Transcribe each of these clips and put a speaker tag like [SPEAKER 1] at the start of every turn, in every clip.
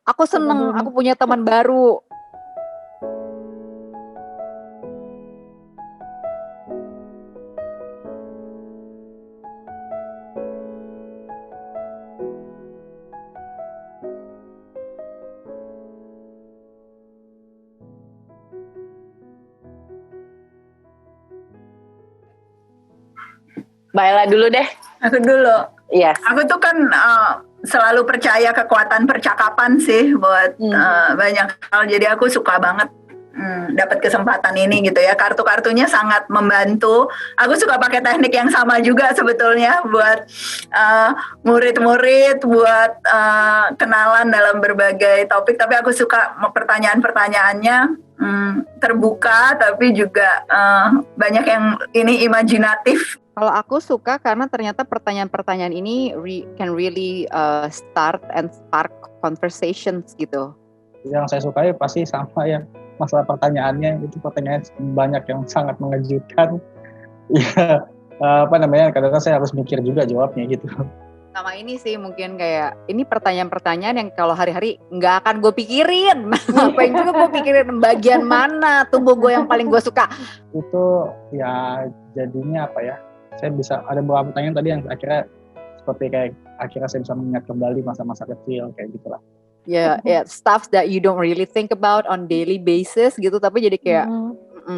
[SPEAKER 1] Aku seneng, aku punya teman baru.
[SPEAKER 2] Mbak Ella dulu deh.
[SPEAKER 3] Aku dulu.
[SPEAKER 2] Iya.
[SPEAKER 3] Aku tuh kan selalu percaya kekuatan percakapan sih buat banyak hal. Jadi aku suka banget dapat kesempatan ini gitu ya. Kartu-kartunya sangat membantu. Aku suka pakai teknik yang sama juga sebetulnya buat murid-murid, buat kenalan dalam berbagai topik. Tapi aku suka pertanyaan-pertanyaannya terbuka, tapi juga banyak yang ini imajinatif.
[SPEAKER 1] Kalau aku suka karena ternyata pertanyaan-pertanyaan ini can really start and spark conversations gitu.
[SPEAKER 4] Yang saya sukai pasti sama ya, masalah pertanyaannya itu pertanyaan banyak yang sangat mengejutkan. Ya, kadang-kadang saya harus mikir juga jawabnya gitu.
[SPEAKER 1] Sama ini sih mungkin kayak ini pertanyaan-pertanyaan yang kalau hari-hari nggak akan gue pikirin. Apa yang juga gue pikirin bagian mana tubuh gue yang paling gue suka.
[SPEAKER 4] Itu ya jadinya apa ya? Saya bisa ada beberapa pertanyaan tadi yang akhirnya seperti kayak akhirnya saya bisa mengingat kembali masa-masa kecil kayak gitulah.
[SPEAKER 1] Ya, stuff that you don't really think about on daily basis gitu, tapi jadi kayak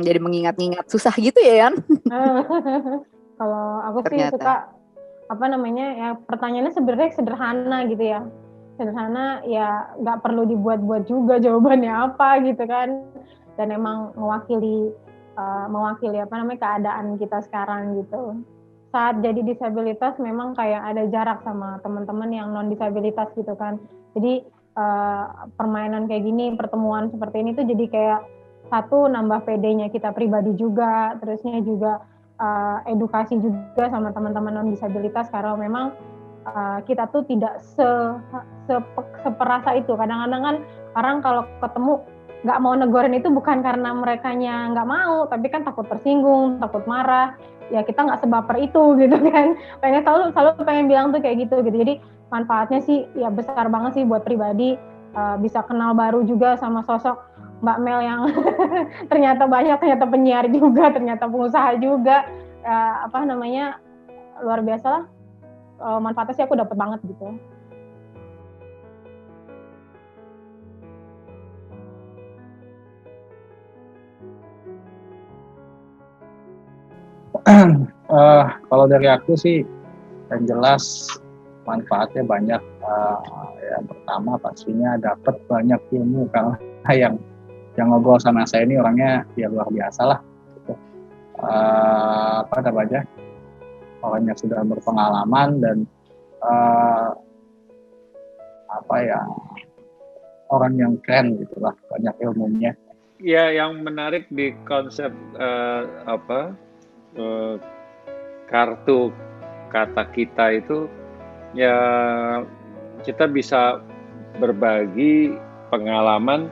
[SPEAKER 1] jadi mengingat-ingat susah gitu ya kan?
[SPEAKER 5] Kalau aku sih suka ya pertanyaannya sebenarnya sederhana gitu ya, sederhana ya nggak perlu dibuat-buat juga jawabannya apa gitu kan, dan emang mewakili keadaan kita sekarang gitu. Saat jadi disabilitas memang kayak ada jarak sama teman-teman yang non disabilitas gitu kan, jadi permainan kayak gini, pertemuan seperti ini tuh jadi kayak satu nambah PD-nya kita pribadi juga, terusnya juga edukasi juga sama teman-teman non disabilitas karena memang kita tuh tidak seperasa itu. Kadang-kadang kan orang kalau ketemu nggak mau negorin itu bukan karena merekanya nggak mau, tapi kan takut tersinggung, takut marah. Ya kita nggak sebaper itu gitu kan. Selalu pengen bilang tuh kayak gitu. Jadi manfaatnya sih ya besar banget sih buat pribadi, bisa kenal baru juga sama sosok Mbak Mel yang ternyata penyiar juga, ternyata pengusaha juga, luar biasa lah. Manfaatnya sih aku dapat banget gitu.
[SPEAKER 4] Kalau dari aku sih yang jelas manfaatnya banyak. Yang pertama pastinya dapat banyak ilmu karena yang ngobrol sama saya ini orangnya ya luar biasa lah gitu. Orangnya sudah berpengalaman dan orang yang keren gitulah, banyak ilmunya.
[SPEAKER 6] Ya, yang menarik di konsep kartu kata kita itu ya kita bisa berbagi pengalaman,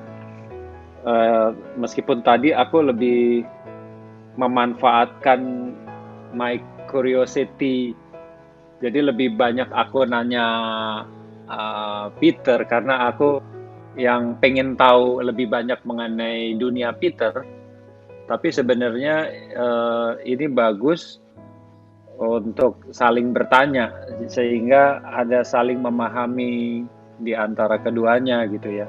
[SPEAKER 6] meskipun tadi aku lebih memanfaatkan my curiosity, jadi lebih banyak aku nanya Peter karena aku yang pengen tahu lebih banyak mengenai dunia Peter. Tapi sebenarnya ini bagus untuk saling bertanya sehingga ada saling memahami di antara keduanya gitu ya.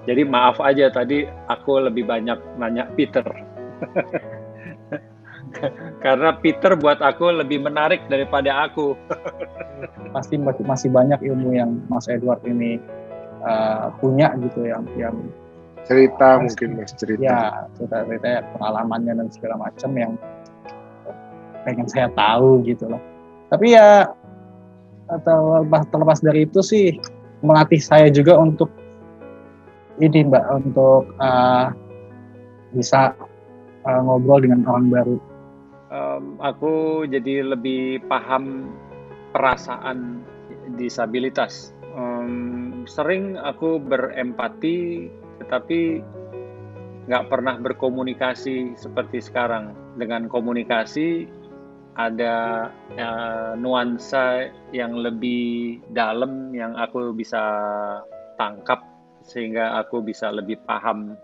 [SPEAKER 6] Jadi maaf aja tadi aku lebih banyak nanya Peter. Karena Peter buat aku lebih menarik daripada aku.
[SPEAKER 4] Pasti masih banyak ilmu yang Mas Edward ini punya gitu yang
[SPEAKER 7] cerita mungkin Mas cerita.
[SPEAKER 4] Ya, cerita pengalamannya dan segala macam yang pengen saya tahu gitu loh. Tapi ya terlepas dari itu sih melatih saya juga untuk ini Mbak, untuk bisa ngobrol dengan orang baru.
[SPEAKER 6] Aku jadi lebih paham perasaan disabilitas. Sering aku berempati, tetapi nggak pernah berkomunikasi seperti sekarang. Dengan komunikasi ada nuansa yang lebih dalam yang aku bisa tangkap sehingga aku bisa lebih paham.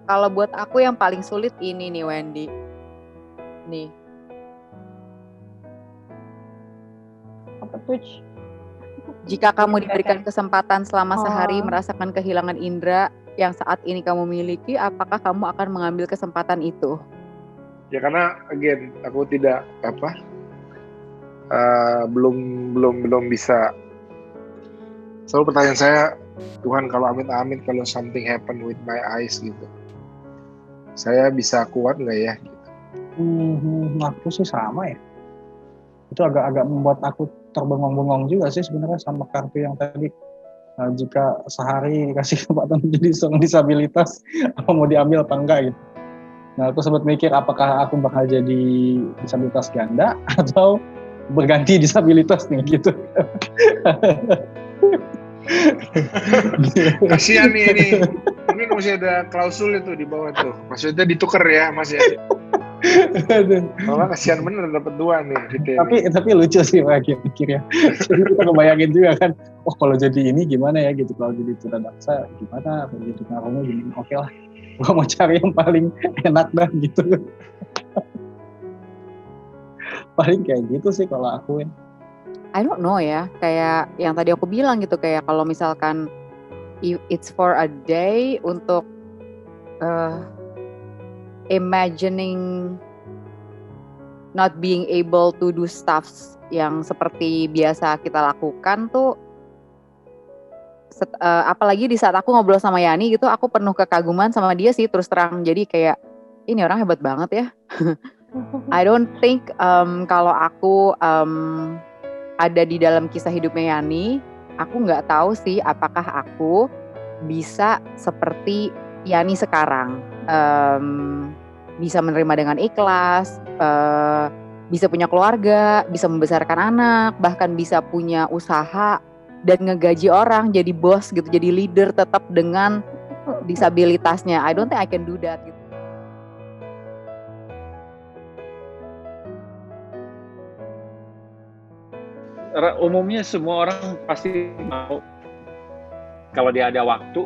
[SPEAKER 1] Kalau buat aku yang paling sulit ini nih Wendy. Nih,
[SPEAKER 5] Apa tuh?
[SPEAKER 1] jika kamu diberikan kesempatan selama sehari
[SPEAKER 5] Oh.
[SPEAKER 1] merasakan kehilangan indera yang saat ini kamu miliki, apakah kamu akan mengambil kesempatan itu?
[SPEAKER 7] Ya karena again aku tidak belum bisa. Selalu pertanyaan saya, Tuhan kalau amit-amit kalau something happen with my eyes gitu, saya bisa kuat nggak ya?
[SPEAKER 4] Aku sih sama ya. Itu agak membuat aku terbengong-bengong juga sih sebenarnya sama kartu yang tadi. Jika sehari dikasih kesempatan menjadi seorang disabilitas, apa mau diambil apa enggak gitu. Nah, aku sempat mikir apakah aku bakal jadi disabilitas ganda atau berganti disabilitas nih gitu.
[SPEAKER 7] Kasihan nih ini. Mungkin masih ada klausul itu di bawah tuh. Maksudnya ditukar ya Mas ya. Kalau kasihan bener dapat 2 nih gitu.
[SPEAKER 4] Tapi lucu sih mikirnya. Jadi kita kebayangin juga kan, oh kalau jadi ini gimana ya gitu, kalau jadi tunadaksa gimana, kalau jadi tunarungu gimana, oke lah. Gua mau cari yang paling enak dah gitu. Paling kayak gitu sih kalau aku ya.
[SPEAKER 1] I don't know ya, kayak yang tadi aku bilang gitu, kayak kalau misalkan it's for a day untuk imagining not being able to do stuff yang seperti biasa kita lakukan tuh, apalagi di saat aku ngobrol sama Yani gitu, aku penuh kekaguman sama dia sih terus terang. Jadi kayak ini orang hebat banget ya. I don't think kalau aku ada di dalam kisah hidupnya Yani, aku nggak tahu sih apakah aku bisa seperti Yani sekarang, bisa menerima dengan ikhlas, bisa punya keluarga, bisa membesarkan anak, bahkan bisa punya usaha dan ngegaji orang, jadi bos gitu, jadi leader tetap dengan disabilitasnya. I don't think I can do that gitu.
[SPEAKER 6] Umumnya semua orang pasti mau kalau dia ada waktu,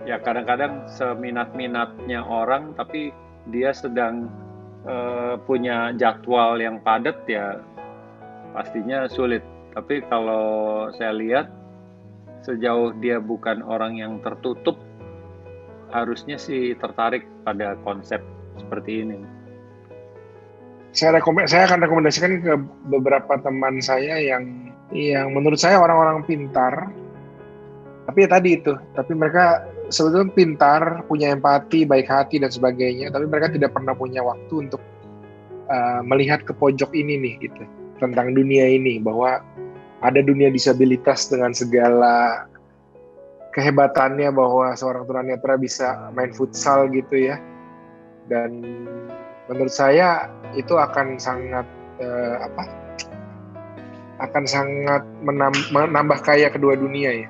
[SPEAKER 6] ya kadang-kadang seminat-minatnya orang, tapi dia sedang punya jadwal yang padat, ya pastinya sulit. Tapi kalau saya lihat sejauh dia bukan orang yang tertutup, harusnya sih tertarik pada konsep seperti ini.
[SPEAKER 7] Saya akan rekomendasikan ke beberapa teman saya yang menurut saya orang-orang pintar, tapi ya tadi itu, tapi mereka sebetulnya pintar, punya empati, baik hati dan sebagainya, tapi mereka tidak pernah punya waktu untuk melihat ke pojok ini nih gitu, tentang dunia ini, bahwa ada dunia disabilitas dengan segala kehebatannya, bahwa seorang tunanetra bisa main futsal gitu ya, dan menurut saya itu akan sangat menambah kaya kedua dunia ya.